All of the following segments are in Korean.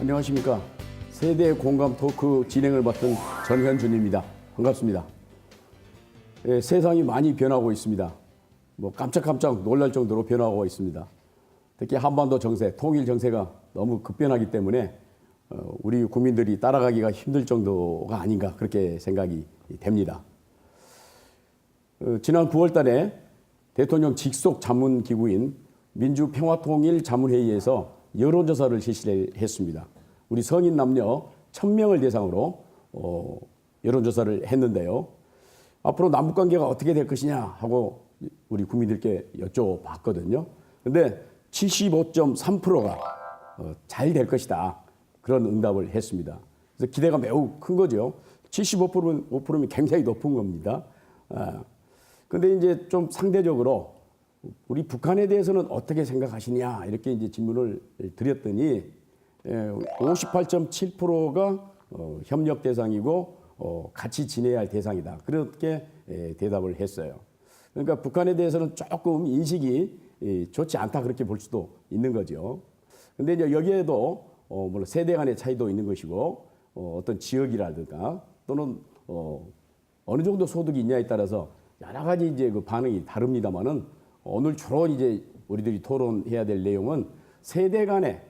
안녕하십니까. 세대 공감 토크 진행을 맡은 전현준입니다. 반갑습니다. 예, 세상이 많이 변하고 있습니다. 깜짝깜짝 놀랄 정도로 변하고 있습니다. 특히 한반도 정세, 통일 정세가 너무 급변하기 때문에 우리 국민들이 따라가기가 힘들 정도가 아닌가 그렇게 생각이 됩니다. 지난 9월 달에 대통령 직속 자문기구인 민주평화통일자문회의에서 여론조사를 실시를 했습니다. 우리 성인 남녀 1000명을 대상으로 여론조사를 했는데요. 앞으로 남북관계가 어떻게 될 것이냐 하고 우리 국민들께 여쭤봤거든요. 근데 75.3%가 잘 될 것이다. 그런 응답을 했습니다. 그래서 기대가 매우 큰 거죠. 75%면 굉장히 높은 겁니다. 근데 이제 좀 상대적으로 우리 북한에 대해서는 어떻게 생각하시냐 이렇게 이제 질문을 드렸더니 58.7%가 협력 대상이고 같이 지내야 할 대상이다. 그렇게 대답을 했어요. 그러니까 북한에 대해서는 조금 인식이 좋지 않다 그렇게 볼 수도 있는 거죠. 근데 이제 여기에도 물론 세대 간의 차이도 있는 것이고 어떤 지역이라든가 또는 어느 정도 소득이 있냐에 따라서 여러 가지 이제 그 반응이 다릅니다만은 오늘 주로 이제 우리들이 토론해야 될 내용은 세대 간의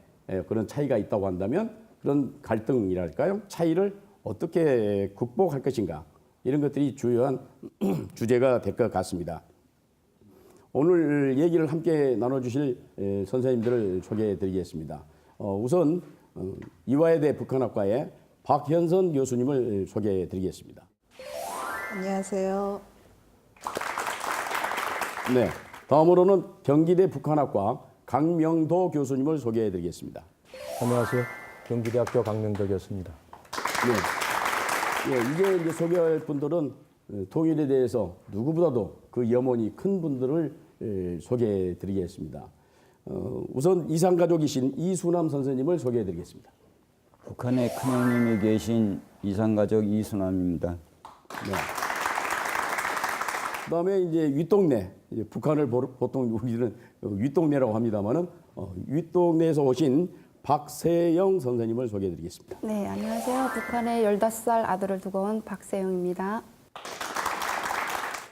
그런 차이가 있다고 한다면 그런 갈등이랄까요? 차이를 어떻게 극복할 것인가 이런 것들이 주요한 주제가 될 것 같습니다. 오늘 얘기를 함께 나눠주실 선생님들을 소개해 드리겠습니다. 우선 이화여대 북한학과의 박현선 교수님을 소개해 드리겠습니다. 안녕하세요. 네, 다음으로는 경기대 북한학과 강명도 교수님을 소개해 드리겠습니다. 안녕하세요. 경기대학교 강명도 교수입니다. 네, 이제 소개할 분들은 통일에 대해서 누구보다도 그 염원이 큰 분들을 소개해 드리겠습니다. 우선 이산가족이신 이수남 선생님을 소개해 드리겠습니다. 북한의 큰형님이 계신 이산가족 이수남입니다. 네. 그다음에 이제 윗동네, 북한을 보통 우리는 윗동네라고 합니다만은 윗동네에서 오신 박세영 선생님을 소개해 드리겠습니다. 네, 안녕하세요. 북한의 15살 아들을 두고 온 박세영입니다.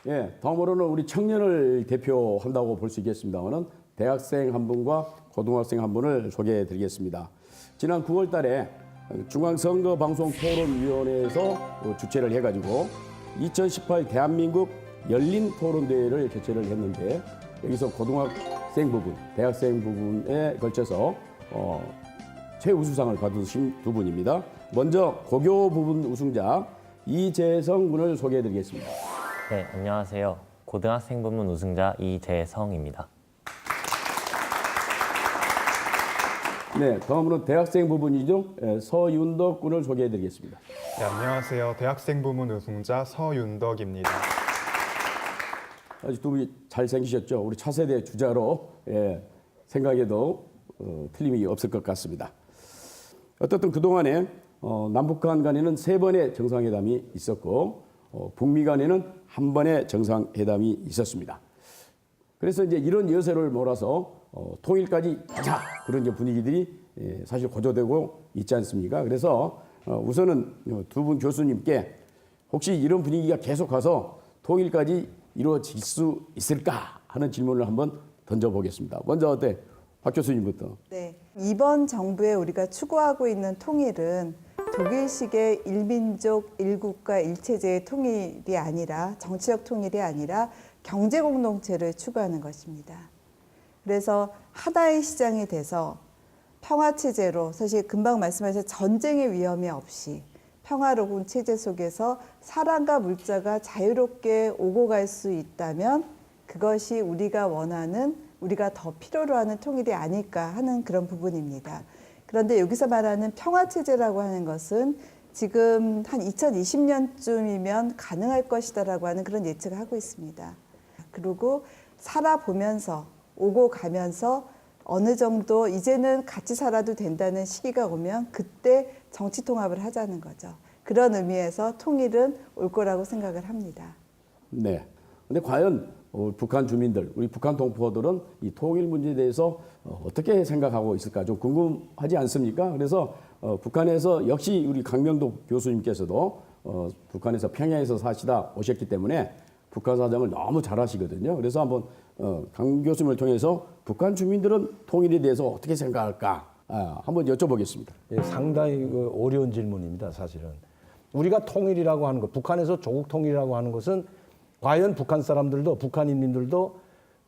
예, 다음으로는 우리 청년을 대표한다고 볼 수 있겠습니다만은 대학생 한 분과 고등학생 한 분을 소개해 드리겠습니다. 지난 9월 달에 중앙선거방송토론위원회에서 주최를 해가지고 2018 대한민국 열린 토론대회를 개최를 했는데 여기서 고등학생 부분, 대학생 부분에 걸쳐서 최우수상을 받으신 두 분입니다. 먼저 고교 부분 우승자 이재성 군을 소개해 드리겠습니다. 네, 안녕하세요. 고등학생 부문 우승자 이재성입니다. 네, 다음으로 대학생 부분이죠. 서윤덕 군을 소개해 드리겠습니다. 네, 안녕하세요. 대학생 부문 우승자 서윤덕입니다. 아주 두 분이 잘생기셨죠. 우리 차세대 주자로 생각해도 틀림이 없을 것 같습니다. 어떻든 그동안에 남북한 간에는 3번의 정상회담이 있었고 북미 간에는 1번의 정상회담이 있었습니다. 그래서 이제 이런 여세를 몰아서 통일까지 가자 그런 이제 분위기들이 사실 고조되고 있지 않습니까? 그래서 우선은 두 분 교수님께 혹시 이런 분위기가 계속 가서 통일까지 이루어질 수 있을까 하는 질문을 한번 던져보겠습니다. 먼저 박 교수님부터. 네, 이번 정부에 우리가 추구하고 있는 통일은 독일식의 일민족, 일국가, 일체제의 통일이 아니라 정치적 통일이 아니라 경제 공동체를 추구하는 것입니다. 그래서 하나의 시장이 돼서 평화체제로 사실 금방 말씀하신 전쟁의 위험이 없이 평화로운 체제 속에서 사람과 물자가 자유롭게 오고 갈 수 있다면 그것이 우리가 원하는 우리가 더 필요로 하는 통일이 아닐까 하는 그런 부분입니다. 그런데 여기서 말하는 평화체제라고 하는 것은 지금 한 2020년쯤이면 가능할 것이다라고 하는 그런 예측을 하고 있습니다. 그리고 살아보면서 오고 가면서 어느 정도 이제는 같이 살아도 된다는 시기가 오면 그때 정치 통합을 하자는 거죠. 그런 의미에서 통일은 올 거라고 생각을 합니다. 네. 근데 과연 북한 주민들, 우리 북한 동포들은 이 통일 문제에 대해서 어떻게 생각하고 있을까 좀 궁금하지 않습니까? 그래서 북한에서 역시 우리 강명도 교수님께서도 북한에서 평양에서 사시다 오셨기 때문에 북한 사정을 너무 잘 아시거든요. 그래서 한번 강 교수님을 통해서 북한 주민들은 통일에 대해서 어떻게 생각할까 한번 여쭤보겠습니다. 예, 상당히 그 어려운 질문입니다, 사실은. 우리가 통일이라고 하는 것, 북한에서 조국 통일이라고 하는 것은 과연 북한 사람들도, 북한 인민들도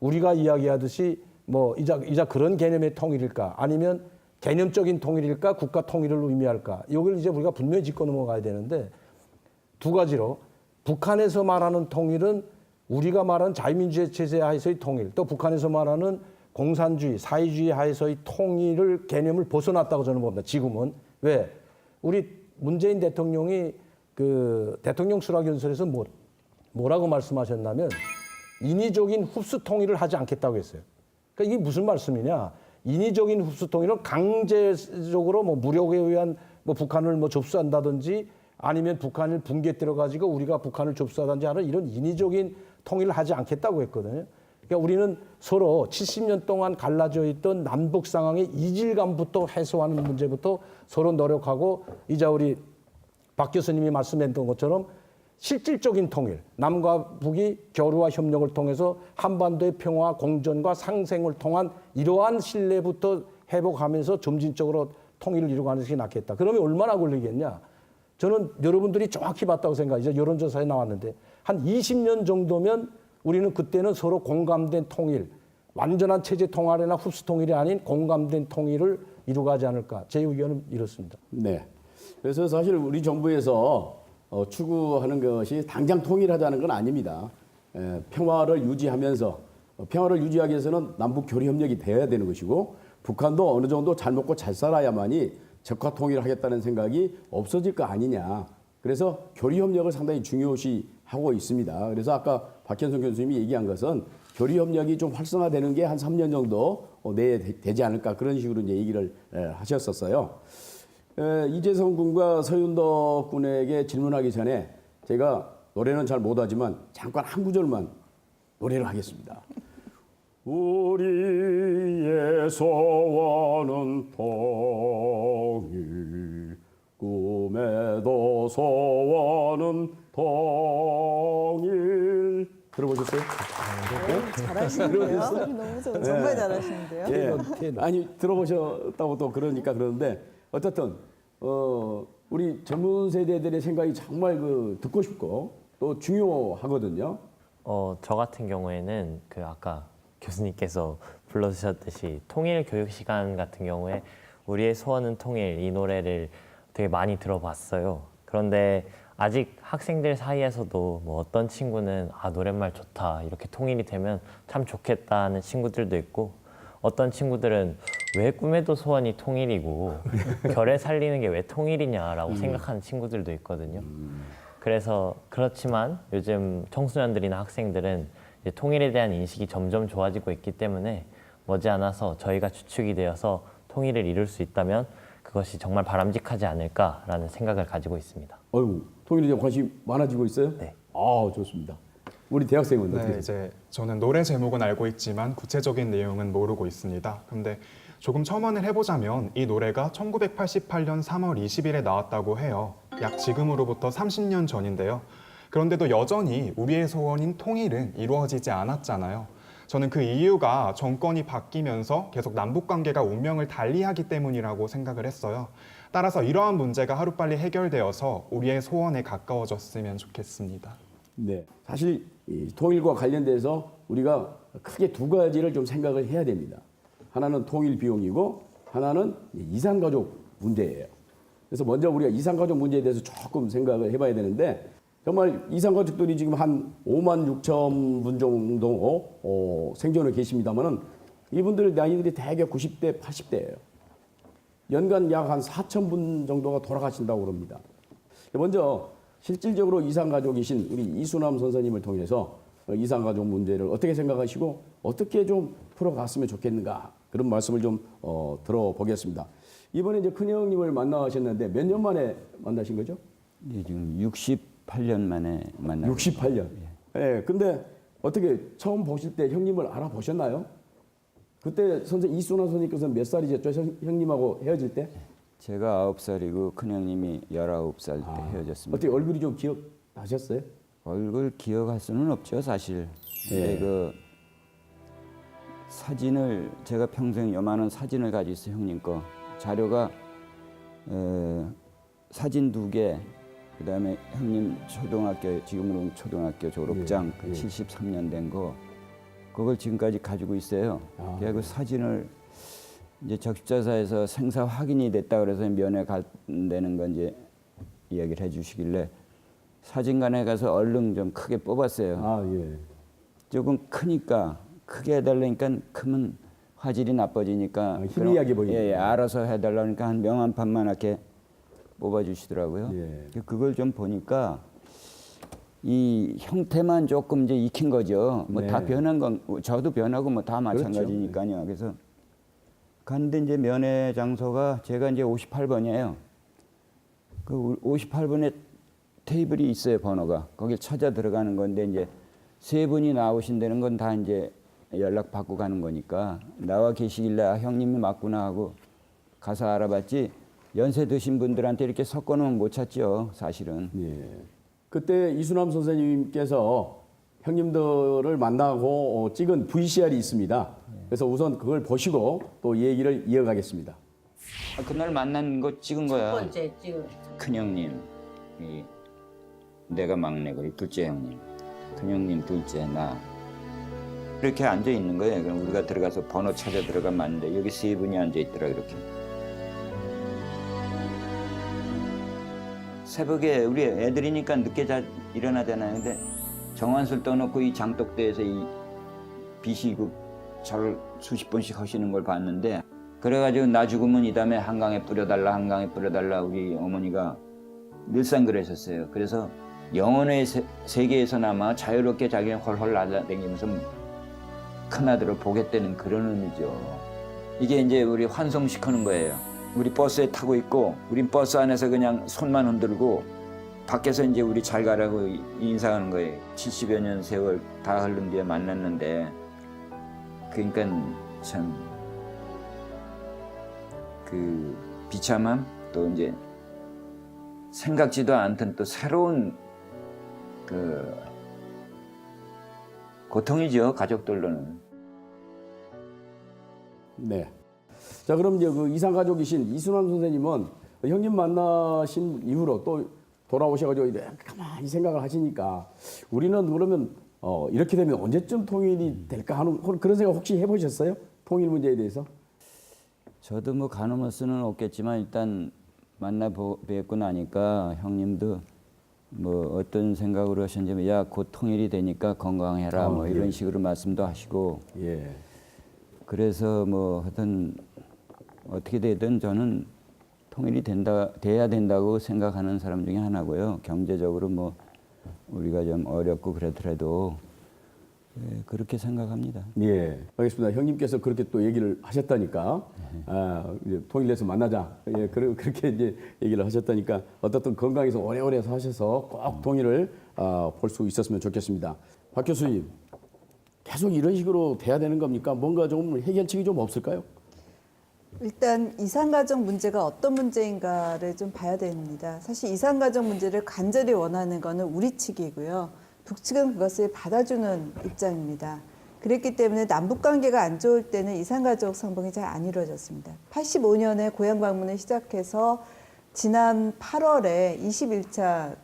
우리가 이야기하듯이 뭐 이자 그런 개념의 통일일까, 아니면 개념적인 통일일까, 국가 통일을 의미할까, 이걸 이제 우리가 분명히 짚고 넘어가야 되는데, 두 가지로 북한에서 말하는 통일은 우리가 말하는 자유민주주의 체제 하에서의 통일, 또 북한에서 말하는 공산주의, 사회주의 하에서의 통일을 개념을 벗어났다고 저는 봅니다. 지금은 왜 우리 문재인 대통령이 그 대통령 수락연설에서 뭐라고 말씀하셨냐면 인위적인 흡수 통일을 하지 않겠다고 했어요. 그러니까 이게 무슨 말씀이냐? 인위적인 흡수 통일은 강제적으로 뭐 무력에 의한 뭐 북한을 뭐 접수한다든지 아니면 북한을 붕괴뜨려 가지고 우리가 북한을 접수하든지 하는 이런 인위적인 통일을 하지 않겠다고 했거든요. 그러니까 우리는 서로 70년 동안 갈라져 있던 남북 상황의 이질감부터 해소하는 문제부터 서로 노력하고 이제 우리 박 교수님이 말씀했던 것처럼 실질적인 통일, 남과 북이 교류와 협력을 통해서 한반도의 평화, 공존과 상생을 통한 이러한 신뢰부터 회복하면서 점진적으로 통일을 이루어가는 것이 낫겠다. 그러면 얼마나 걸리겠냐? 저는 여러분들이 정확히 봤다고 생각해요. 이제 여론조사에 나왔는데 한 20년 정도면 우리는 그때는 서로 공감된 통일, 완전한 체제 통합이나 흡수 통일이 아닌 공감된 통일을 이루어가지 않을까. 제 의견은 이렇습니다. 네. 그래서 사실 우리 정부에서 추구하는 것이 당장 통일하자는 건 아닙니다. 평화를 유지하면서 평화를 유지하기 위해서는 남북 교류 협력이 돼야 되는 것이고 북한도 어느 정도 잘 먹고 잘 살아야만이 적화 통일을 하겠다는 생각이 없어질 거 아니냐. 그래서 교류 협력을 상당히 중요시하고 있습니다. 그래서 아까 박현성 교수님이 얘기한 것은 교류 협력이 좀 활성화되는 게 한 3년 정도 내에 되지 않을까 그런 식으로 이제 얘기를 하셨었어요. 이재성 군과 서윤덕 군에게 질문하기 전에 제가 노래는 잘 못하지만 잠깐 한 구절만 노래를 하겠습니다. 우리의 소원은 통일, 꿈에도 소원은 통일. 들어보셨어요? 잘하시는데요. 너무 좋아요. 정말 잘하시는데요. 예. 아니 들어보셨다고 또 그러니까 그러는데 어쨌든 우리 젊은 세대들의 생각이 정말 듣고 싶고 또 중요하거든요. 저 같은 경우에는 그 아까 교수님께서 불러주셨듯이 통일 교육 시간 같은 경우에 우리의 소원은 통일 이 노래를 되게 많이 들어봤어요. 그런데 아직 학생들 사이에서도 뭐 어떤 친구는 노랫말 좋다 이렇게 통일이 되면 참 좋겠다는 친구들도 있고 어떤 친구들은 왜 꿈에도 소원이 통일이고 결에 살리는 게 왜 통일이냐라고 생각하는 친구들도 있거든요. 그래서 그렇지만 요즘 청소년들이나 학생들은 이제 통일에 대한 인식이 점점 좋아지고 있기 때문에 머지않아서 저희가 주축이 되어서 통일을 이룰 수 있다면 그것이 정말 바람직하지 않을까라는 생각을 가지고 있습니다. 어유 통일에 대한 관심 많아지고 있어요? 네. 좋습니다. 우리 대학생은 어떻게 네, 이제 저는 노래 제목은 알고 있지만 구체적인 내용은 모르고 있습니다. 근데 조금 첨언을 해보자면 이 노래가 1988년 3월 20일에 나왔다고 해요. 약 지금으로부터 30년 전인데요. 그런데도 여전히 우리의 소원인 통일은 이루어지지 않았잖아요. 저는 그 이유가 정권이 바뀌면서 계속 남북관계가 운명을 달리하기 때문이라고 생각을 했어요. 따라서 이러한 문제가 하루빨리 해결되어서 우리의 소원에 가까워졌으면 좋겠습니다. 네, 사실 이 통일과 관련돼서 우리가 크게 두 가지를 좀 생각을 해야 됩니다. 하나는 통일 비용이고 하나는 이산가족 문제예요. 그래서 먼저 우리가 이산가족 문제에 대해서 조금 생각을 해봐야 되는데 정말 이산가족들이 지금 한 5만 6천 분 정도 생존을 계십니다만은 이분들 나이들이 대개 90대, 80대예요. 연간 약 한 4천 분 정도가 돌아가신다고 그럽니다. 먼저 실질적으로 이산가족이신 우리 이수남 선생님을 통해서 이산가족 문제를 어떻게 생각하시고 어떻게 좀 풀어갔으면 좋겠는가 그런 말씀을 좀 들어보겠습니다. 이번에 이제 큰형님을 만나셨는데 몇 년 만에 만나신 거죠? 예, 지금 68년 만에 만나고 68년. 예. 근데 어떻게 처음 보실 때 형님을 알아보셨나요? 그때 이순환 선생님께서는 몇 살이셨죠? 형님하고 헤어질 때? 제가 9살이고 큰형님이 19살 때 헤어졌습니다. 어떻게 얼굴이 좀 기억나셨어요? 얼굴 기억할 수는 없죠, 사실. 근데 예. 그 사진을 제가 평생 요만한 사진을 가지고 있어요, 형님 거. 자료가 사진 2개, 그다음에 형님 초등학교, 지금으로는 초등학교 졸업장 예, 예. 73년 된 거, 그걸 지금까지 가지고 있어요. 그래서 그 사진을 이제 적십자사에서 생사 확인이 됐다 그래서 면회 간다는 건 이제 이야기를 해주시길래 사진관에 가서 얼른 좀 크게 뽑았어요. 아, 예. 조금 크니까 크게 해달라니까 크면 화질이 나빠지니까 희미하게 보이니까. 예, 알아서 해달라니까 한 명한 판만 이렇게 뽑아주시더라고요. 예. 그걸 좀 보니까 이 형태만 조금 이제 익힌 거죠. 뭐 다 네. 변한 건 저도 변하고 뭐 다 그렇죠. 마찬가지니까요. 그래서 갔는데 이제 면회 장소가 제가 이제 58번이에요. 그 58번에 테이블이 있어요, 번호가. 거길 찾아 들어가는 건데 이제 3분이 나오신다는 건 다 이제 연락 받고 가는 거니까 나와 계시길래 아, 형님이 맞구나 하고 가서 알아봤지 연세 드신 분들한테 이렇게 섞어놓으면 못 찾죠, 사실은. 예. 그때 이순환 선생님께서 형님들을 만나고 찍은 VCR이 있습니다. 그래서 우선 그걸 보시고 또 얘기를 이어가겠습니다. 아, 그날 만난 거 찍은 거야. 첫 번째 찍은 큰형님, 내가 막내, 그리고 둘째 형님, 큰형님, 둘째, 나. 이렇게 앉아 있는 거예요. 그럼 우리가 들어가서 번호 찾아 들어가면 맞는데 여기 3분이 앉아 있더라, 이렇게. 새벽에 우리 애들이니까 늦게 일어나잖아요. 근데 정한술 떠놓고 이 장독대에서 이 비시국 절 수십 번씩 하시는 걸 봤는데 그래가지고 나 죽으면 이 다음에 한강에 뿌려달라, 한강에 뿌려달라 우리 어머니가 늘상 그러셨어요. 그래서 영혼의 세계에서나마 자유롭게 자기는 헐헐 날아다니면서 큰아들을 보겠다는 그런 의미죠. 이게 이제 우리 환송시키는 거예요. 우리 버스에 타고 있고 우린 버스 안에서 그냥 손만 흔들고 밖에서 이제 우리 잘 가라고 인사하는 거예요. 70여 년 세월 다 흐른 뒤에 만났는데 그러니까 참 그 비참함 또 이제 생각지도 않던 또 새로운 그 고통이죠, 가족들로는. 네. 자, 그럼 이제 그 이산 가족이신 이순환 선생님은 형님 만나신 이후로 또 돌아오셔가지고 이렇게 가만히 생각을 하시니까 우리는 그러면 이렇게 되면 언제쯤 통일이 될까 하는 그런 생각 혹시 해보셨어요? 통일 문제에 대해서? 저도 뭐 가늠할 수는 없겠지만 일단 만나 뵙고 나니까 형님도 뭐 어떤 생각으로 하셨는지 야, 곧 통일이 되니까 건강해라 뭐 예. 이런 식으로 말씀도 하시고 예. 그래서 뭐 하여튼 어떻게 되든 저는 통일이 돼야 된다고 생각하는 사람 중에 하나고요. 경제적으로 뭐 우리가 좀 어렵고 그렇더라도 예, 그렇게 생각합니다. 예, 알겠습니다. 형님께서 그렇게 또 얘기를 하셨다니까, 이제 통일돼서 만나자. 예, 그렇게 이제 얘기를 하셨다니까, 어떻든 건강해서 오래오래 사셔서 꼭 통일을 볼 수 있었으면 좋겠습니다. 박 교수님, 계속 이런 식으로 돼야 되는 겁니까? 뭔가 좀 해결책이 좀 없을까요? 일단 이산가족 문제가 어떤 문제인가를 좀 봐야 됩니다. 사실 이산가족 문제를 간절히 원하는 거는 우리 측이고요. 북측은 그것을 받아주는 입장입니다. 그랬기 때문에 남북관계가 안 좋을 때는 이산가족 상봉이 잘 안 이루어졌습니다. 85년에 고향 방문을 시작해서 지난 8월에 21차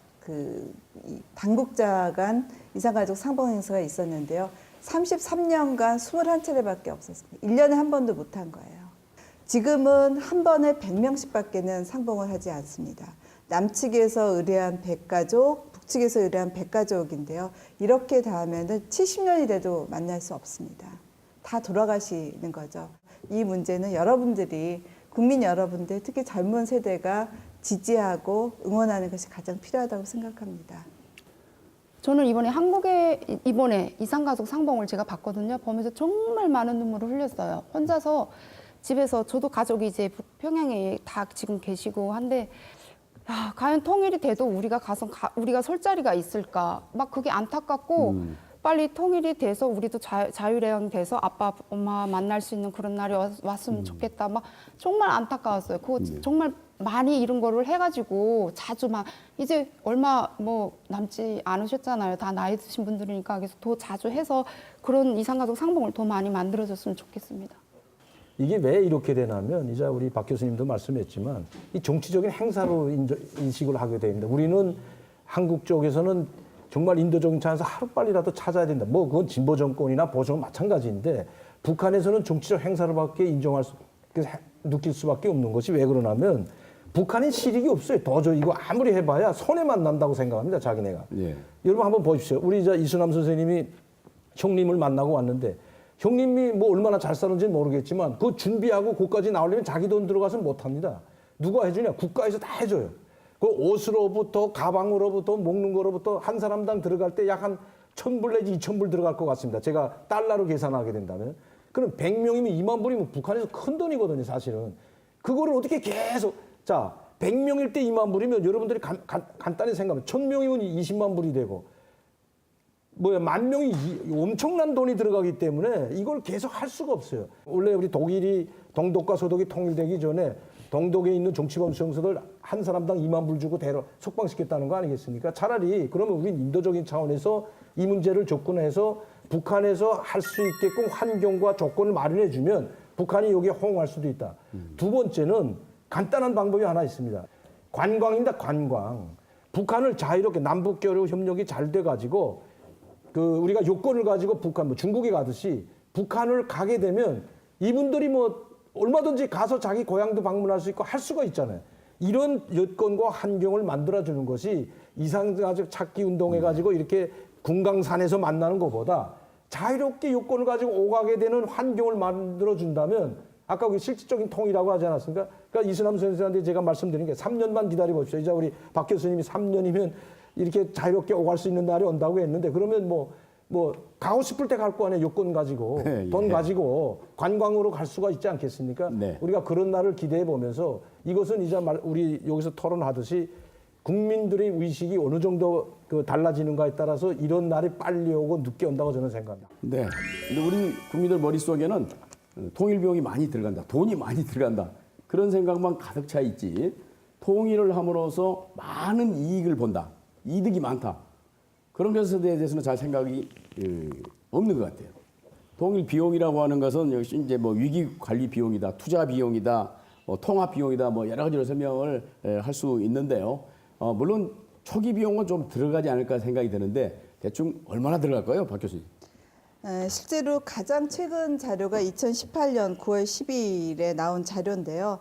당국자 간 이산가족 상봉 행사가 있었는데요. 33년간 21차례밖에 없었습니다. 1년에 한 번도 못한 거예요. 지금은 한 번에 100명씩밖에는 상봉을 하지 않습니다. 남측에서 의뢰한 100가족, 북측에서 의뢰한 100가족인데요. 이렇게 닿으면 70년이 돼도 만날 수 없습니다. 다 돌아가시는 거죠. 이 문제는 여러분들이, 국민 여러분들, 특히 젊은 세대가 지지하고 응원하는 것이 가장 필요하다고 생각합니다. 저는 이번에 이산가족 상봉을 제가 봤거든요. 보면서 정말 많은 눈물을 흘렸어요. 혼자서 집에서 저도 가족이 이제 평양에 다 지금 계시고 한데 과연 통일이 돼도 우리가 가서 우리가 설 자리가 있을까? 막 그게 안타깝고 빨리 통일이 돼서 우리도 자유래양 돼서 아빠 엄마 만날 수 있는 그런 날이 왔으면 좋겠다. 막 정말 안타까웠어요. 그거 정말 많이 이런 거를 해가지고 자주 막 이제 얼마 뭐 남지 않으셨잖아요. 다 나이 드신 분들이니까 그래서 더 자주 해서 그런 이산가족 상봉을 더 많이 만들어줬으면 좋겠습니다. 이게 왜 이렇게 되냐면 이제 우리 박 교수님도 말씀했지만 이 정치적인 행사로 인식을 하게 됩니다. 우리는 한국 쪽에서는 정말 인도적인 차원에서 하루빨리라도 찾아야 된다. 뭐 그건 진보 정권이나 보수 정권 마찬가지인데 북한에서는 정치적 행사로밖에 인정할 수, 느낄 수밖에 없는 것이 왜 그러냐면 북한은 실익이 없어요. 도저히 이거 아무리 해봐야 손해만 난다고 생각합니다. 자기네가. 예. 여러분 한번 보십시오. 우리 이제 이순남 선생님이 형님을 만나고 왔는데 형님이 뭐 얼마나 잘 사는지는 모르겠지만 그 준비하고 거기까지 나오려면 자기 돈 들어가서는 못합니다. 누가 해주냐? 국가에서 다 해줘요. 그 옷으로부터 가방으로부터 먹는 거로부터 한 사람당 들어갈 때 약 한 1,000불 내지 2,000불 들어갈 것 같습니다. 제가 달러로 계산하게 된다면. 그럼 100명이면 2만 불이면 북한에서 큰 돈이거든요, 사실은. 그거를 어떻게 계속, 자, 100명일 때 2만 불이면 여러분들이 간단히 생각하면 1,000명이면 20만 불이 되고, 뭐야, 10,000명이 엄청난 돈이 들어가기 때문에 이걸 계속 할 수가 없어요. 원래 우리 독일이 동독과 서독이 통일되기 전에 동독에 있는 정치범 수용소들 한 사람당 2만 불 주고 석방시켰다는 거 아니겠습니까? 차라리 그러면 우린 인도적인 차원에서 이 문제를 접근해서 북한에서 할 수 있게끔 환경과 조건을 마련해 주면 북한이 여기에 호응할 수도 있다. 두 번째는 간단한 방법이 하나 있습니다. 관광입니다, 관광. 북한을 자유롭게 남북교류 협력이 잘 돼가지고 우리가 요건을 가지고 북한, 뭐 중국에 가듯이 북한을 가게 되면 이분들이 뭐 얼마든지 가서 자기 고향도 방문할 수 있고 할 수가 있잖아요. 이런 여건과 환경을 만들어주는 것이 이산가족 찾기 운동해가지고 이렇게 금강산에서 만나는 것보다 자유롭게 요건을 가지고 오가게 되는 환경을 만들어준다면 아까 그 실질적인 통일이라고 하지 않았습니까? 그러니까 이순남 선생한테 제가 말씀드린 게 3년만 기다려봅시다. 이제 우리 박 교수님이 3년이면 이렇게 자유롭게 오갈 수 있는 날이 온다고 했는데 그러면 뭐 가고 싶을 때 갈 거 아니에요. 요건 가지고 예. 돈 가지고 관광으로 갈 수가 있지 않겠습니까? 네. 우리가 그런 날을 기대해 보면서 이것은 이제 우리 여기서 토론하듯이 국민들의 의식이 어느 정도 달라지는가에 따라서 이런 날이 빨리 오고 늦게 온다고 저는 생각합니다. 네. 근데 우리 국민들 머릿속에는 통일 비용이 많이 들어간다. 돈이 많이 들어간다. 그런 생각만 가득 차 있지. 통일을 함으로써 많은 이익을 본다. 이득이 많다. 그런 것에 대해서는 잘 생각이 없는 것 같아요. 통일 비용이라고 하는 것은 역시 이제 뭐 위기 관리 비용이다, 투자 비용이다, 통합 비용이다, 뭐 여러 가지로 설명을 할 수 있는데요. 물론 초기 비용은 좀 들어가지 않을까 생각이 드는데 대충 얼마나 들어갈까요, 박 교수님? 실제로 가장 최근 자료가 2018년 9월 12일에 나온 자료인데요.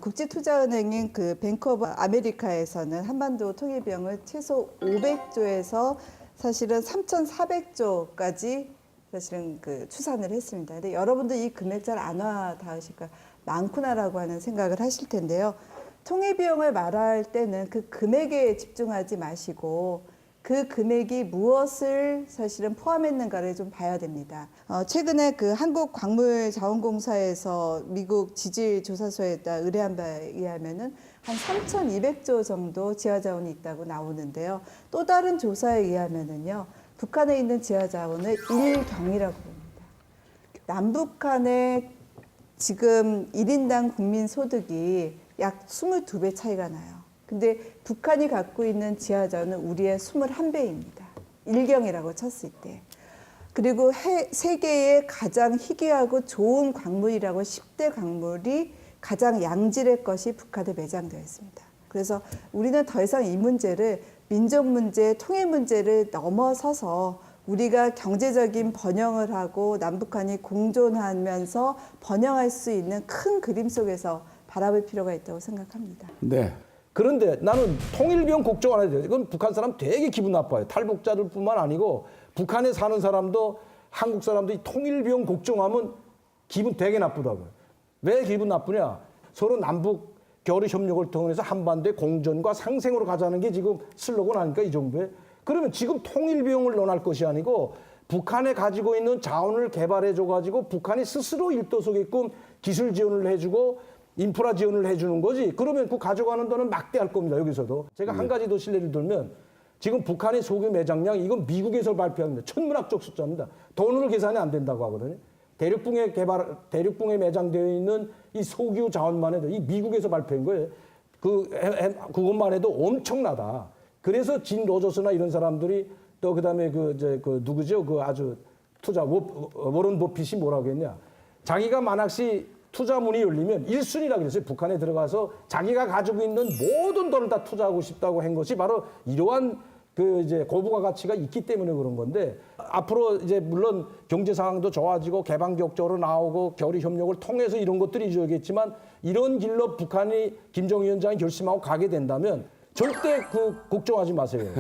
국제투자은행인 그 뱅크 오브 아메리카에서는 한반도 통일 비용을 최소 500조에서 사실은 3,400조까지 사실은 추산을 했습니다. 근데 여러분들 이 금액 잘 안 와 닿으실까 많구나라고 하는 생각을 하실 텐데요. 통일 비용을 말할 때는 그 금액에 집중하지 마시고 그 금액이 무엇을 사실은 포함했는가를 좀 봐야 됩니다. 최근에 그 한국광물자원공사에서 미국 지질조사소에다 의뢰한 바에 의하면은 한 3,200조 정도 지하자원이 있다고 나오는데요. 또 다른 조사에 의하면은요, 북한에 있는 지하자원을 1경이라고 봅니다. 남북한의 지금 1인당 국민 소득이 약 22배 차이가 나요. 근데 북한이 갖고 있는 지하자원은 우리의 21배입니다. 1경이라고 쳤을 때. 그리고 세계의 가장 희귀하고 좋은 광물이라고 10대 광물이 가장 양질의 것이 북한에 매장되어 있습니다. 그래서 우리는 더 이상 이 문제를 민족 문제, 통일 문제를 넘어서서 우리가 경제적인 번영을 하고 남북한이 공존하면서 번영할 수 있는 큰 그림 속에서 바라볼 필요가 있다고 생각합니다. 네. 그런데 나는 통일 비용 걱정 안 해도 돼요. 이건 북한 사람 되게 기분 나빠요. 탈북자들뿐만 아니고 북한에 사는 사람도 한국 사람도 이 통일 비용 걱정하면 기분 되게 나쁘다고요. 왜 기분 나쁘냐? 서로 남북 교류 협력을 통해서 한반도의 공존과 상생으로 가자는 게 지금 슬로건 아닙니까, 이 정부에? 그러면 지금 통일 비용을 논할 것이 아니고 북한에 가지고 있는 자원을 개발해 줘가지고 북한이 스스로 일도서게끔 기술 지원을 해주고 인프라 지원을 해주는 거지. 그러면 그 가져가는 돈은 막대할 겁니다. 여기서도. 제가 한 가지 더 실례를 들면 지금 북한의 석유 매장량 이건 미국에서 발표합니다. 천문학적 숫자입니다. 돈으로 계산이 안 된다고 하거든요. 대륙붕에 매장되어 있는 이 석유 자원만 해도 이 미국에서 발표한 거예요. 그것만 해도 엄청나다. 그래서 진 로저스나 이런 사람들이 또 그다음에 누구죠? 그 아주 워런 버핏이 뭐라고 했냐? 자기가 만약시 투자문이 열리면 1순위라 그랬어요. 북한에 들어가서 자기가 가지고 있는 모든 돈을 다 투자하고 싶다고 한 것이 바로 이러한 고부가 가치가 있기 때문에 그런 건데, 앞으로 이제 물론 경제 상황도 좋아지고 개방 격적으로 나오고 결의 협력을 통해서 이런 것들이 이루어지겠지만, 이런 길로 북한이 김정은 위원장이 결심하고 가게 된다면 절대 걱정하지 마세요.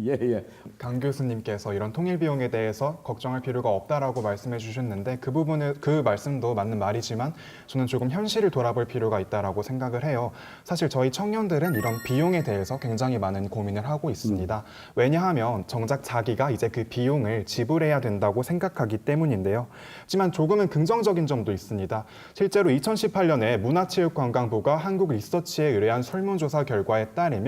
예. 강 교수님께서 이런 통일 비용에 대해서 걱정할 필요가 없다라고 말씀해 주셨는데 그 말씀도 맞는 말이지만 저는 조금 현실을 돌아볼 필요가 있다라고 생각을 해요. 사실 저희 청년들은 이런 비용에 대해서 굉장히 많은 고민을 하고 있습니다. 왜냐하면 정작 자기가 이제 그 비용을 지불해야 된다고 생각하기 때문인데요. 하지만 조금은 긍정적인 점도 있습니다. 실제로 2018년에 문화체육관광부가 한국리서치에 의뢰한 설문조사 결과에 따르면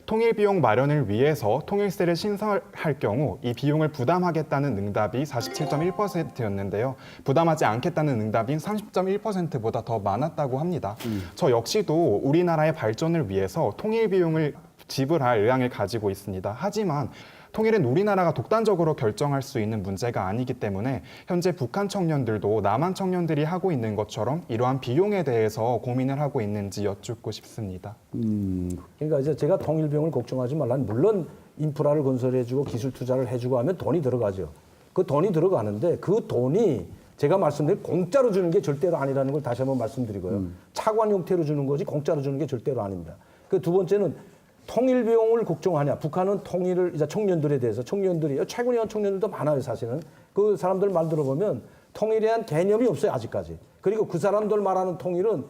통일 비용 마련을 위해서 통일세를 신설할 경우 이 비용을 부담하겠다는 응답이 47.1%였는데요. 부담하지 않겠다는 응답인 30.1%보다 더 많았다고 합니다. 저 역시도 우리나라의 발전을 위해서 통일 비용을 지불할 의향을 가지고 있습니다. 하지만 통일은 우리나라가 독단적으로 결정할 수 있는 문제가 아니기 때문에 현재 북한 청년들도 남한 청년들이 하고 있는 것처럼 이러한 비용에 대해서 고민을 하고 있는지 여쭙고 싶습니다. 그러니까 이제 제가 통일 비용을 걱정하지 말라는, 물론 인프라를 건설해주고 기술 투자를 해주고 하면 돈이 들어가죠. 그 돈이 들어가는데 그 돈이 제가 말씀드린 공짜로 주는 게 절대로 아니라는 걸 다시 한번 말씀드리고요. 차관 형태로 주는 거지 공짜로 주는 게 절대로 아닙니다. 그 두 번째는 통일 비용을 걱정하냐. 북한은 통일을 이제 청년들에 대해서 최근에 한 청년들도 많아요, 사실은. 그 사람들 말 들어보면 통일에 대한 개념이 없어요, 아직까지. 그리고 그 사람들 말하는 통일은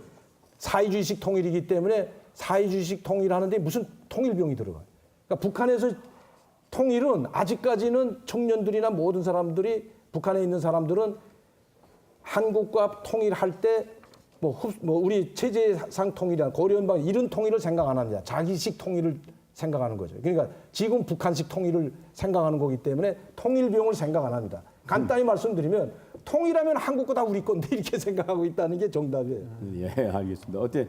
사회주의식 통일이기 때문에 사회주의식 통일하는데 무슨 통일 비용이 들어가요. 그러니까 북한에서 통일은 아직까지는 청년들이나 모든 사람들이, 북한에 있는 사람들은 한국과 통일할 때 우리 체제상 통일이나 고려연방 이런 통일을 생각 안 합니다. 자기식 통일을 생각하는 거죠. 그러니까 지금 북한식 통일을 생각하는 거기 때문에 통일 비용을 생각 안 합니다. 간단히 말씀드리면 통일하면 한국 거 다 우리 건데 이렇게 생각하고 있다는 게 정답이에요. 예, 알겠습니다. 어때?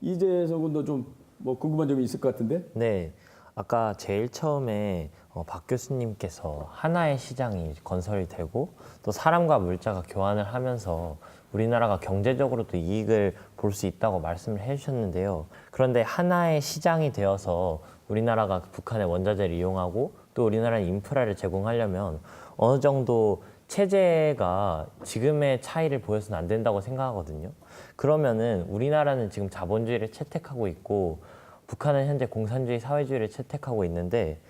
이재석 군도 좀 궁금한 점이 있을 것 같은데? 네, 아까 제일 처음에 박 교수님께서 하나의 시장이 건설이 되고 또 사람과 물자가 교환을 하면서 우리나라가 경제적으로도 이익을 볼 수 있다고 말씀을 해주셨는데요. 그런데 하나의 시장이 되어서 우리나라가 북한의 원자재를 이용하고 또 우리나라의 인프라를 제공하려면 어느 정도 체제가 지금의 차이를 보여서는 안 된다고 생각하거든요. 그러면은 우리나라는 지금 자본주의를 채택하고 있고 북한은 현재 공산주의 사회주의를 채택하고 있는데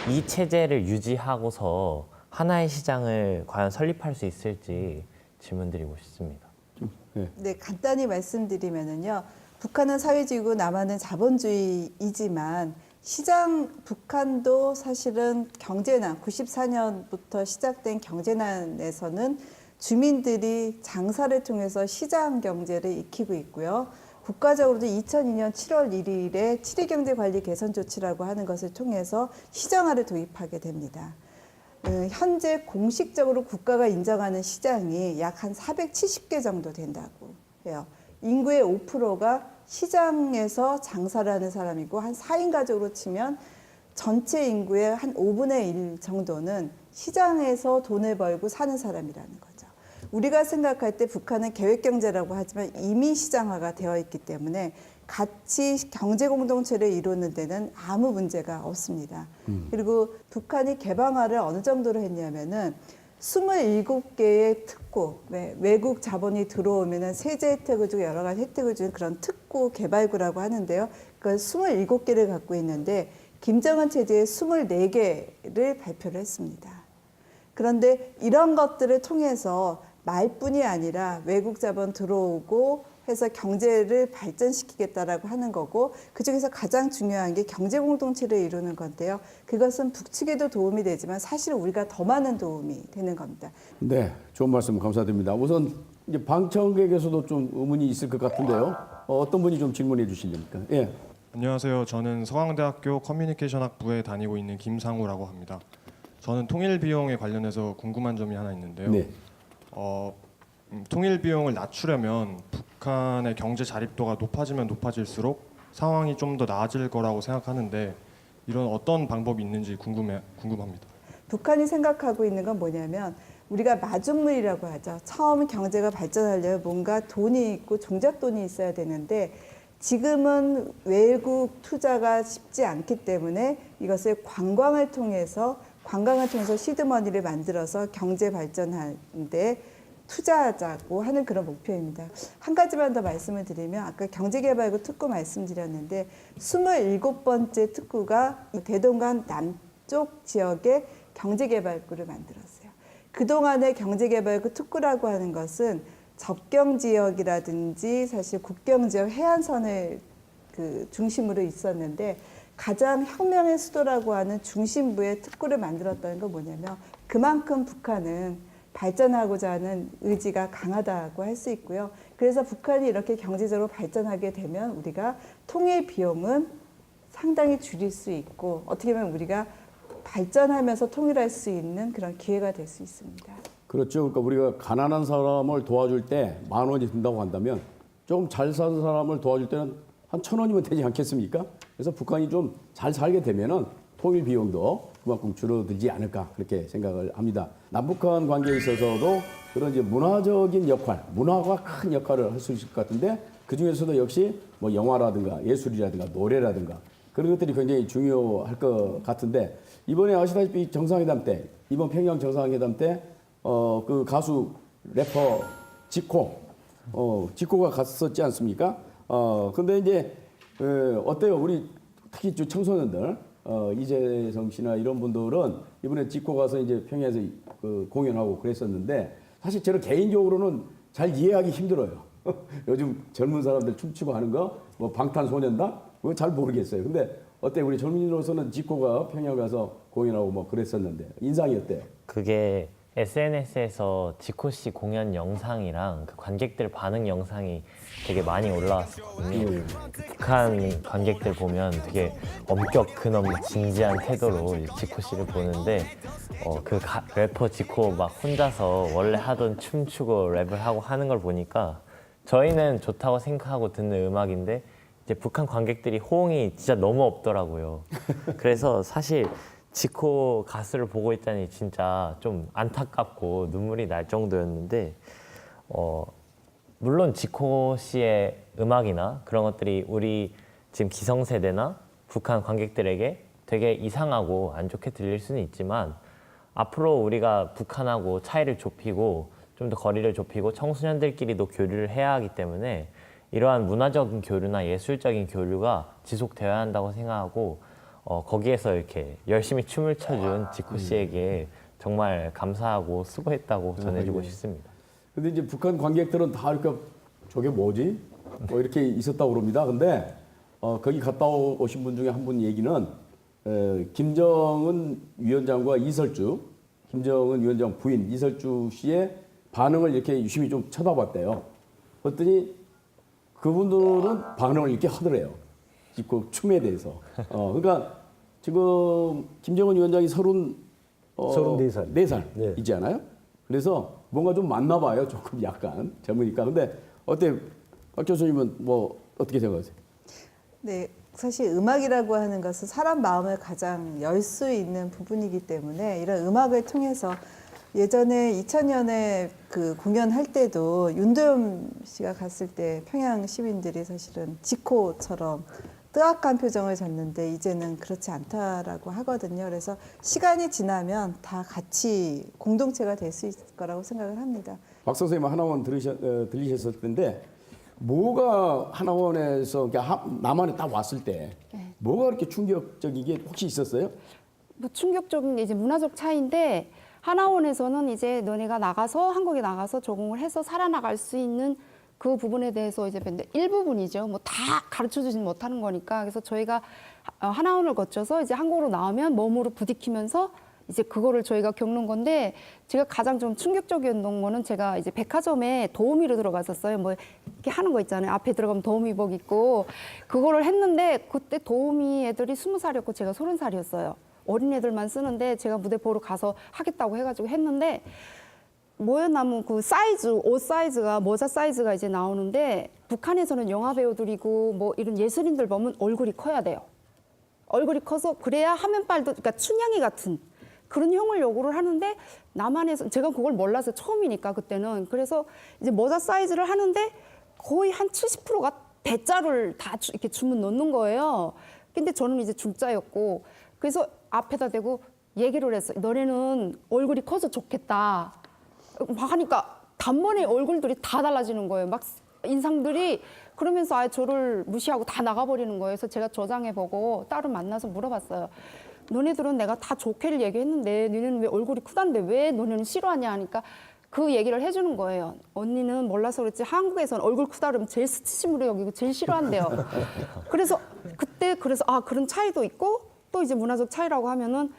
이 체제를 유지하고서 하나의 시장을 과연 설립할 수 있을지 질문드리고 싶습니다. 네, 간단히 말씀드리면은요. 북한은 사회주의고 남한은 자본주의이지만 북한도 사실은 경제난, 94년부터 시작된 경제난에서는 주민들이 장사를 통해서 시장 경제를 익히고 있고요. 국가적으로도 2002년 7월 1일에 7.2 경제관리 개선 조치라고 하는 것을 통해서 시장화를 도입하게 됩니다. 현재 공식적으로 국가가 인정하는 시장이 약 한 470개 정도 된다고 해요. 인구의 5%가 시장에서 장사를 하는 사람이고 한 4인 가족으로 치면 전체 인구의 한 5분의 1 정도는 시장에서 돈을 벌고 사는 사람이라는 거죠. 우리가 생각할 때 북한은 계획경제라고 하지만 이미 시장화가 되어 있기 때문에 같이 경제 공동체를 이루는 데는 아무 문제가 없습니다. 그리고 북한이 개방화를 어느 정도로 했냐면은 27개의 특구, 외국 자본이 들어오면은 세제 혜택을 주고 여러 가지 혜택을 주는 그런 특구 개발구라고 하는데요. 그 27개를 갖고 있는데 김정은 체제의 24개를 발표를 했습니다. 그런데 이런 것들을 통해서 말뿐이 아니라 외국 자본 들어오고 해서 경제를 발전시키겠다라고 하는 거고, 그중에서 가장 중요한 게 경제 공동체를 이루는 건데요. 그것은 북측에도 도움이 되지만 사실 우리가 더 많은 도움이 되는 겁니다. 네, 좋은 말씀 감사드립니다. 우선 이제 방청객에서도 좀 의문이 있을 것 같은데요. 어떤 분이 좀 질문해 주실랍니까? 예. 안녕하세요. 저는 서강대학교 커뮤니케이션학부에 다니고 있는 김상우라고 합니다. 저는 통일 비용에 관련해서 궁금한 점이 하나 있는데요. 네. 통일 비용을 낮추려면 북한의 경제 자립도가 높아지면 높아질수록 상황이 좀 더 나아질 거라고 생각하는데 이런 어떤 방법이 있는지 궁금합니다. 북한이 생각하고 있는 건 뭐냐면 우리가 마중물이라고 하죠. 처음 경제가 발전하려면 뭔가 돈이 있고 종잣돈이 있어야 되는데 지금은 외국 투자가 쉽지 않기 때문에 이것을 관광을 통해서 시드머니를 만들어서 경제 발전하는데 투자하자고 하는 그런 목표입니다. 한 가지만 더 말씀을 드리면 아까 경제개발구 특구 말씀드렸는데 27번째 특구가 대동강 남쪽 지역에 경제개발구를 만들었어요. 그동안의 경제개발구 특구라고 하는 것은 접경 지역이라든지 사실 국경 지역 해안선을 중심으로 있었는데 가장 혁명의 수도라고 하는 중심부에 특구를 만들었다는 건 뭐냐면 그만큼 북한은 발전하고자 하는 의지가 강하다고 할 수 있고요. 그래서 북한이 이렇게 경제적으로 발전하게 되면 우리가 통일 비용은 상당히 줄일 수 있고 어떻게 보면 우리가 발전하면서 통일할 수 있는 그런 기회가 될 수 있습니다. 그렇죠. 그러니까 우리가 가난한 사람을 도와줄 때 10,000원이 든다고 한다면 좀 잘 사는 사람을 도와줄 때는 한 1,000원이면 되지 않겠습니까? 그래서 북한이 좀 잘 살게 되면은 통일 비용도 그만큼 줄어들지 않을까 그렇게 생각을 합니다. 남북한 관계에 있어서도 그런 이제 문화적인 역할, 문화가 큰 역할을 할 수 있을 것 같은데 그 중에서도 역시 뭐 영화라든가 예술이라든가 노래라든가 그런 것들이 굉장히 중요할 것 같은데 이번에 아시다시피 정상회담 때 이번 평양 정상회담 때 그 가수 래퍼 지코가 갔었지 않습니까? 근데 이제 어때요? 우리 특히 청소년들 이재성 씨나 이런 분들은 이번에 지코 가서 이제 평양에서 공연하고 그랬었는데 사실 저는 개인적으로는 잘 이해하기 힘들어요. 요즘 젊은 사람들 춤추고 하는 거 뭐 방탄소년단 그거 잘 모르겠어요. 근데 어때 우리 젊은이로서는 지코가 평양 가서 공연하고 뭐 그랬었는데 인상이 어때요? 그게 SNS에서 지코 씨 공연 영상이랑 그 관객들 반응 영상이 되게 많이 올라왔었거든요. 북한 관객들 보면 되게 엄격 근엄 진지한 태도로 지코 씨를 보는데 래퍼 지코 막 혼자서 원래 하던 춤추고 랩을 하고 하는 걸 보니까 저희는 좋다고 생각하고 듣는 음악인데 이제 북한 관객들이 호응이 진짜 너무 없더라고요. 그래서 사실 지코 가수를 보고 있자니 진짜 좀 안타깝고 눈물이 날 정도였는데 물론 지코 씨의 음악이나 그런 것들이 우리 지금 기성세대나 북한 관객들에게 되게 이상하고 안 좋게 들릴 수는 있지만 앞으로 우리가 북한하고 차이를 좁히고 좀 더 거리를 좁히고 청소년들끼리도 교류를 해야 하기 때문에 이러한 문화적인 교류나 예술적인 교류가 지속되어야 한다고 생각하고 거기에서 이렇게 열심히 춤을 춰준 지코 씨에게 정말 감사하고 수고했다고 전해주고 싶습니다. 근데 이제 북한 관객들은 다 이렇게 저게 뭐지? 뭐 이렇게 있었다고 그럽니다. 근데 거기 갔다 오신 분 중에 한 분 얘기는 김정은 위원장과 김정은 위원장 부인 이설주 씨의 반응을 이렇게 유심히 좀 쳐다봤대요. 그랬더니 그분들은 반응을 이렇게 하더래요. 그 춤에 대해서. 그러니까 지금 김정은 위원장이 34살. 4살 네. 있지 않아요? 그래서 뭔가 좀 맞나 봐요. 조금 약간 젊으니까. 근데 어때? 박 교수님은 뭐 어떻게 생각하세요? 네, 사실 음악이라고 하는 것은 사람 마음을 가장 열 수 있는 부분이기 때문에 이런 음악을 통해서 예전에 2000년에 그 공연할 때도 윤도현 씨가 갔을 때 평양 시민들이 사실은 지코처럼 뜨악한 표정을 졌는데 이제는 그렇지 않다라고 하거든요. 그래서 시간이 지나면 다 같이 공동체가 될 수 있을 거라고 생각을 합니다. 박 선생님 하나원 들리셨을 텐데 뭐가 하나원에서 남한에 딱 왔을 때 뭐가 그렇게 충격적이게 혹시 있었어요? 뭐 충격적인 게 이제 문화적 차이인데 하나원에서는 이제 너네가 나가서 한국에 나가서 적응을 해서 살아나갈 수 있는 그 부분에 대해서 이제 근데 일부분이죠. 뭐 다 가르쳐 주진 못하는 거니까. 그래서 저희가 하나원을 거쳐서 이제 한국으로 나오면 몸으로 부딪히면서 이제 그거를 저희가 겪는 건데 제가 가장 좀 충격적이었던 거는 제가 이제 백화점에 도우미로 들어갔었어요. 뭐 이렇게 하는 거 있잖아요. 앞에 들어가면 도우미복 입고 그거를 했는데 그때 도우미 애들이 20살이었고 제가 30살이었어요. 어린 애들만 쓰는데 제가 무대 보러 가서 하겠다고 해가지고 했는데 뭐였냐면 그 사이즈, 옷 사이즈가 모자 사이즈가 이제 나오는데 북한에서는 영화 배우들이고 뭐 이런 예술인들 보면 얼굴이 커야 돼요. 얼굴이 커서 그래야 화면빨도 그러니까 춘향이 같은 그런 형을 요구를 하는데 남한에서 제가 그걸 몰라서 처음이니까 그때는 그래서 이제 모자 사이즈를 하는데 거의 한 70%가 대자를 다 이렇게 주문 넣는 거예요. 근데 저는 이제 중자였고 그래서 앞에다 대고 얘기를 했어요. 너네는 얼굴이 커서 좋겠다. 막 하니까 단번에 얼굴들이 다 달라지는 거예요. 막 인상들이 그러면서 아예 저를 무시하고 다 나가버리는 거예요. 그래서 제가 저장해보고 따로 만나서 물어봤어요. 너네들은 내가 다 좋게를 얘기했는데 너네는 왜 얼굴이 크다는데 왜 너네는 싫어하냐 하니까 그 얘기를 해주는 거예요. 언니는 몰라서 그렇지 한국에서는 얼굴 크다 그러면 제일 수치심으로 여기고 제일 싫어한대요. 그래서 그때 그래서 아 그런 차이도 있고 또 이제 문화적 차이라고 하면은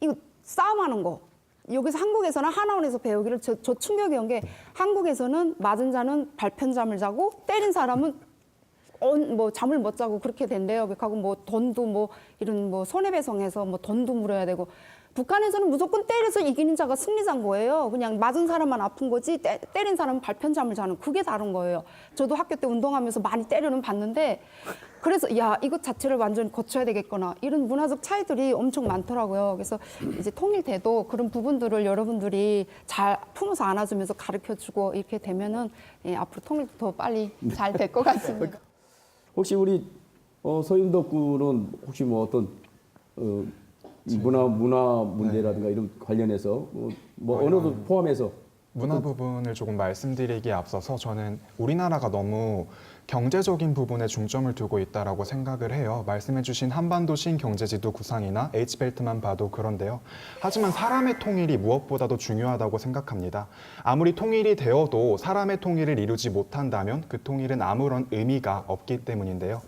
이거 싸움하는 거. 여기서 한국에서는 하나원에서 배우기를 저 충격이온 게 한국에서는 맞은 자는 발편잠을 자고 때린 사람은 뭐 잠을 못 자고 그렇게 된대요. 그리고 뭐 돈도 뭐 이런 뭐 손해배상해서 뭐 돈도 물어야 되고 북한에서는 무조건 때려서 이기는 자가 승리자인 거예요. 그냥 맞은 사람만 아픈 거지 때린 사람은 발편잠을 자는 그게 다른 거예요. 저도 학교 때 운동하면서 많이 때려는 봤는데 그래서 야 이것 자체를 완전히 고쳐야 되겠구나 이런 문화적 차이들이 엄청 많더라고요. 그래서 이제 통일돼도 그런 부분들을 여러분들이 잘 품어서 안아주면서 가르쳐주고 이렇게 되면은 예, 앞으로 통일도 더 빨리 잘 될 것 같습니다. 혹시 우리 서윤덕 군은 혹시 뭐 어떤 문화 문제라든가 이런 관련해서 뭐 언어도 포함해서 문화 부분을 조금 말씀드리기에 앞서서 저는 우리나라가 너무 경제적인 부분에 중점을 두고 있다라고 생각을 해요. 말씀해주신 한반도 신경제지도 구상이나 H벨트만 봐도 그런데요. 하지만 사람의 통일이 무엇보다도 중요하다고 생각합니다. 아무리 통일이 되어도 사람의 통일을 이루지 못한다면 그 통일은 아무런 의미가 없기 때문인데요.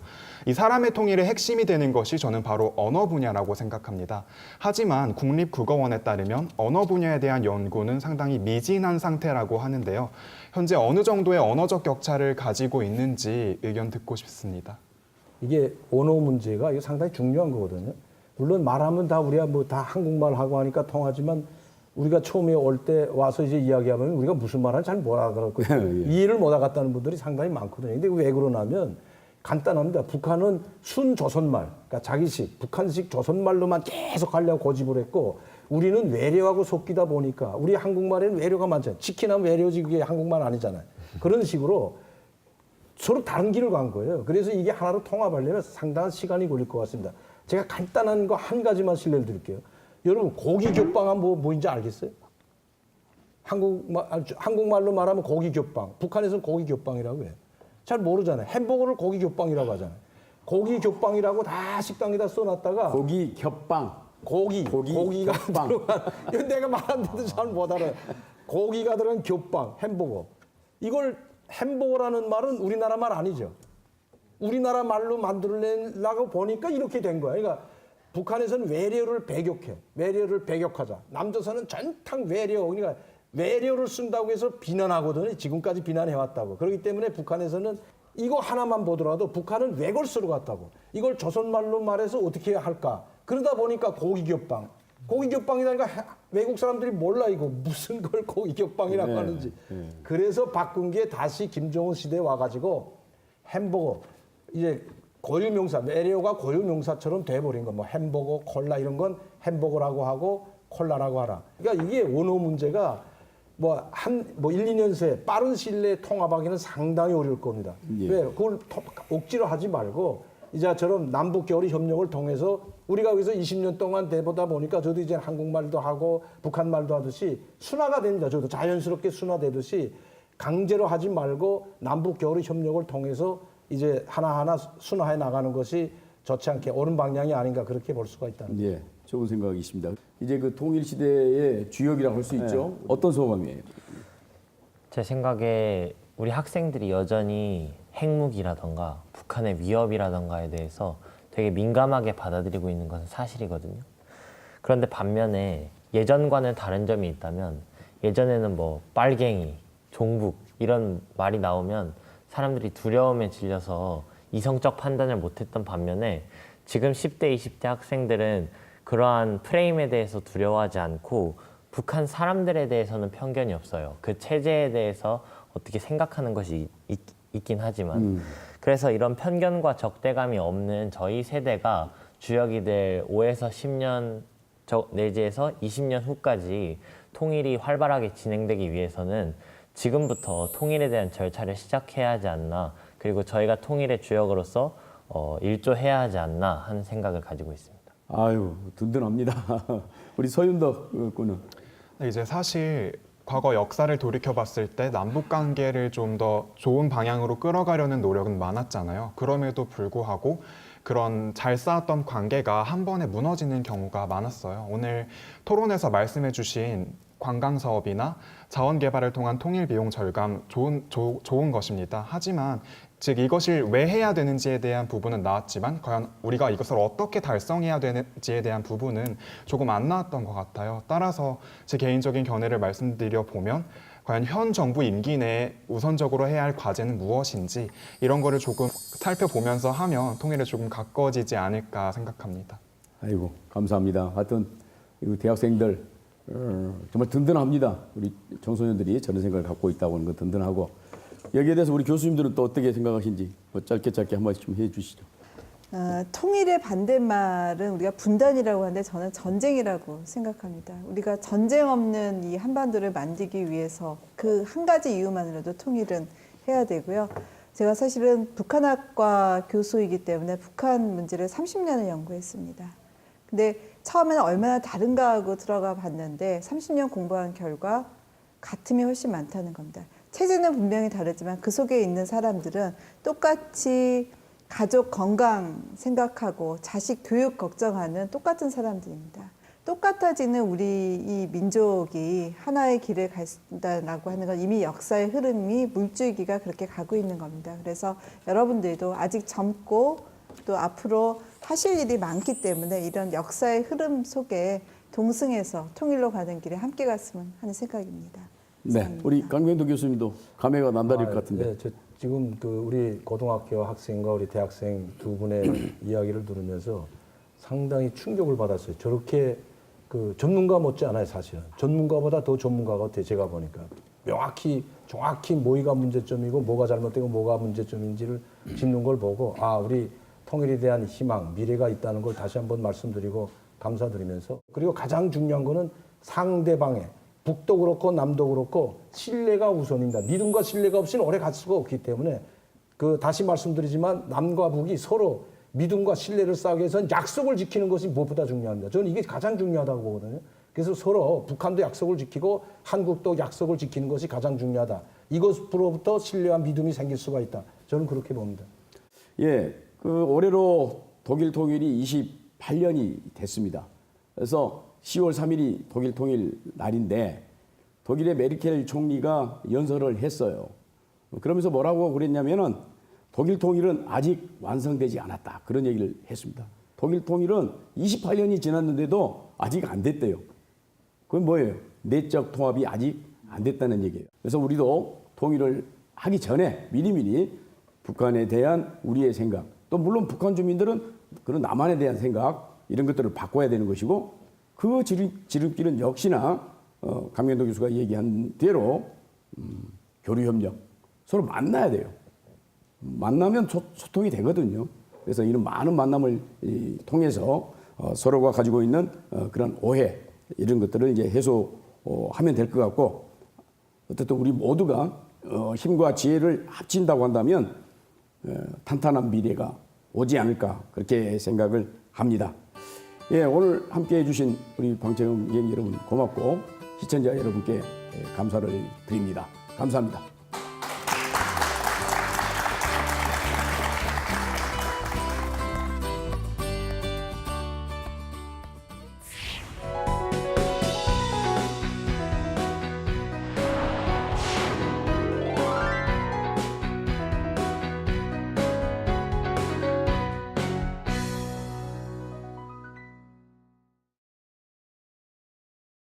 이 사람의 통일의 핵심이 되는 것이 저는 바로 언어 분야라고 생각합니다. 하지만 국립국어원에 따르면 언어 분야에 대한 연구는 상당히 미진한 상태라고 하는데요. 현재 어느 정도의 언어적 격차를 가지고 있는지 의견 듣고 싶습니다. 이게 언어 문제가 이게 상당히 중요한 거거든요. 물론 말하면 다 우리가 뭐 다 한국말 하고 하니까 통하지만 우리가 처음에 올 때 와서 이제 이야기하면 우리가 무슨 말하는지 잘 못 알아듣고 이해를 못 하겠다는 분들이 상당히 많거든요. 근데 왜 그러냐면 간단합니다. 북한은 순조선말, 그러니까 자기식, 북한식 조선말로만 계속 하려고 고집을 했고 우리는 외래하고 섞이다 보니까 우리 한국말에는 외래가 많잖아요. 치킨하면 외래지 그게 한국말 아니잖아요. 그런 식으로 서로 다른 길을 간 거예요. 그래서 이게 하나로 통합하려면 상당한 시간이 걸릴 것 같습니다. 제가 간단한 거 한 가지만 실례를 드릴게요. 여러분 고기겹빵은 뭐인지 알겠어요? 한국말로 말하면 고기겹빵. 북한에서는 고기겹빵이라고 해요. 잘 모르잖아요. 햄버거를 고기겹빵이라고 하잖아요. 고기겹빵이라고 다 식당에다 써놨다가 고기 겹빵. 고기가 겹빵. 들어간 이건 내가 말하는데도 잘 못 알아요. 고기가 들어간 겹빵, 햄버거. 이걸 햄버거라는 말은 우리나라 말 아니죠. 우리나라 말로 만들려고 보니까 이렇게 된 거야. 그러니까 북한에서는 외래어를 배격해. 외래어를 배격하자. 남조선은 전탕 외래어. 그러니까 외래어를 쓴다고 해서 비난하거든요. 지금까지 비난해왔다고. 그렇기 때문에 북한에서는 이거 하나만 보더라도 북한은 외골수로 갔다고. 이걸 조선말로 말해서 어떻게 해야 할까. 그러다 보니까 고기겹빵. 고기겹빵이라니까 외국 사람들이 몰라 이거 무슨 걸 고기겹빵이라고 하는지. 그래서 바꾼 게 다시 김정은 시대에 와가지고 햄버거. 이제 고유명사, 외래어가 고유명사처럼 돼버린 거. 뭐 햄버거, 콜라 이런 건 햄버거라고 하고 콜라라고 하라. 그러니까 이게 언어 문제가 뭐 1, 2년 새에 빠른 시일 내에 통합하기는 상당히 어려울 겁니다. 예. 왜? 그걸 억지로 하지 말고 이제처럼 남북 교류 협력을 통해서 우리가 여기서 20년 동안 대보다 보니까 저도 이제 한국말도 하고 북한말도 하듯이 순화가 됩니다. 저도 자연스럽게 순화되듯이 강제로 하지 말고 남북 교류 협력을 통해서 이제 하나하나 순화해 나가는 것이 좋지 않게 옳은 방향이 아닌가 그렇게 볼 수가 있다. 예, 좋은 생각이십니다. 이제 그 통일 시대의 주역이라고 할 수 있죠. 어떤 소감이에요? 제 생각에 우리 학생들이 여전히 핵무기라던가 북한의 위협이라던가에 대해서 되게 민감하게 받아들이고 있는 것은 사실이거든요. 그런데 반면에 예전과는 다른 점이 있다면 예전에는 뭐 빨갱이, 종북 이런 말이 나오면 사람들이 두려움에 질려서 이성적 판단을 못했던 반면에 지금 10대, 20대 학생들은 그러한 프레임에 대해서 두려워하지 않고 북한 사람들에 대해서는 편견이 없어요. 그 체제에 대해서 어떻게 생각하는 것이 있긴 하지만 그래서 이런 편견과 적대감이 없는 저희 세대가 주역이 될 5에서 10년 내지에서 20년 후까지 통일이 활발하게 진행되기 위해서는 지금부터 통일에 대한 절차를 시작해야 하지 않나, 그리고 저희가 통일의 주역으로서 일조해야 하지 않나 하는 생각을 가지고 있습니다. 아유, 든든합니다. 우리 서윤덕 군은. 네, 이제 사실 과거 역사를 돌이켜봤을 때 남북 관계를 좀 더 좋은 방향으로 끌어가려는 노력은 많았잖아요. 그럼에도 불구하고 그런 잘 쌓았던 관계가 한 번에 무너지는 경우가 많았어요. 오늘 토론에서 말씀해주신 관광 사업이나 자원 개발을 통한 통일 비용 절감 좋은 것입니다. 하지만 즉 이것을 왜 해야 되는지에 대한 부분은 나왔지만 과연 우리가 이것을 어떻게 달성해야 되는지에 대한 부분은 조금 안 나왔던 것 같아요. 따라서 제 개인적인 견해를 말씀드려 보면 과연 현 정부 임기 내에 우선적으로 해야 할 과제는 무엇인지 이런 거를 조금 살펴보면서 하면 통일에 조금 가까워지지 않을까 생각합니다. 아이고, 감사합니다. 하여튼 이 대학생들 정말 든든합니다. 우리 청소년들이 저런 생각을 갖고 있다고 하는 건 든든하고, 여기에 대해서 우리 교수님들은 또 어떻게 생각하시는지 뭐 짧게 한 말씀 좀 해주시죠. 통일의 반대말은 우리가 분단이라고 하는데 저는 전쟁이라고 생각합니다. 우리가 전쟁 없는 이 한반도를 만들기 위해서 그 한 가지 이유만으로도 통일은 해야 되고요. 제가 사실은 북한학과 교수이기 때문에 북한 문제를 30년을 연구했습니다. 근데 처음에는 얼마나 다른가 하고 들어가 봤는데 30년 공부한 결과 같음이 훨씬 많다는 겁니다. 체제는 분명히 다르지만 그 속에 있는 사람들은 똑같이 가족 건강 생각하고 자식 교육 걱정하는 똑같은 사람들입니다. 똑같아지는 우리 이 민족이 하나의 길을 간다라고 하는 건 이미 역사의 흐름이 물줄기가 그렇게 가고 있는 겁니다. 그래서 여러분들도 아직 젊고 또 앞으로 하실 일이 많기 때문에 이런 역사의 흐름 속에 동승해서 통일로 가는 길에 함께 갔으면 하는 생각입니다. 네, 감사합니다. 우리 강병도 교수님도 감회가 남다를 것 같은데. 네, 지금 우리 고등학교 학생과 우리 대학생 두 분의 이야기를 들으면서 상당히 충격을 받았어요. 저렇게 전문가 못지 않아요, 사실은. 전문가보다 더 전문가 같아요, 제가 보니까. 정확히 뭐가 문제점이고 뭐가 잘못되고 뭐가 문제점인지를 짚는 걸 보고 우리 통일에 대한 희망, 미래가 있다는 걸 다시 한번 말씀드리고 감사드리면서, 그리고 가장 중요한 거는 상대방의 북도 그렇고 남도 그렇고 신뢰가 우선입니다. 믿음과 신뢰가 없이는 오래 갈 수가 없기 때문에 다시 말씀드리지만 남과 북이 서로 믿음과 신뢰를 쌓기 위해서는 약속을 지키는 것이 무엇보다 중요합니다. 저는 이게 가장 중요하다고 보거든요. 그래서 서로 북한도 약속을 지키고 한국도 약속을 지키는 것이 가장 중요하다. 이것으로부터 신뢰와 믿음이 생길 수가 있다. 저는 그렇게 봅니다. 예, 올해로 독일 통일이 28년이 됐습니다. 그래서 10월 3일이 독일 통일 날인데 독일의 메르켈 총리가 연설을 했어요. 그러면서 뭐라고 그랬냐면은 독일 통일은 아직 완성되지 않았다. 그런 얘기를 했습니다. 독일 통일은 28년이 지났는데도 아직 안 됐대요. 그건 뭐예요? 내적 통합이 아직 안 됐다는 얘기예요. 그래서 우리도 통일을 하기 전에 미리미리 북한에 대한 우리의 생각, 또 물론 북한 주민들은 그런 남한에 대한 생각, 이런 것들을 바꿔야 되는 것이고, 그 지름길은 역시나 강변도 교수가 얘기한 대로 교류협력, 서로 만나야 돼요. 만나면 소통이 되거든요. 그래서 이런 많은 만남을 통해서 서로가 가지고 있는 그런 오해, 이런 것들을 이제 해소하면 될 것 같고, 어쨌든 우리 모두가 힘과 지혜를 합친다고 한다면 탄탄한 미래가 오지 않을까, 그렇게 생각을 합니다. 예, 오늘 함께 해주신 우리 광채영 여러분 고맙고, 시청자 여러분께 감사를 드립니다. 감사합니다.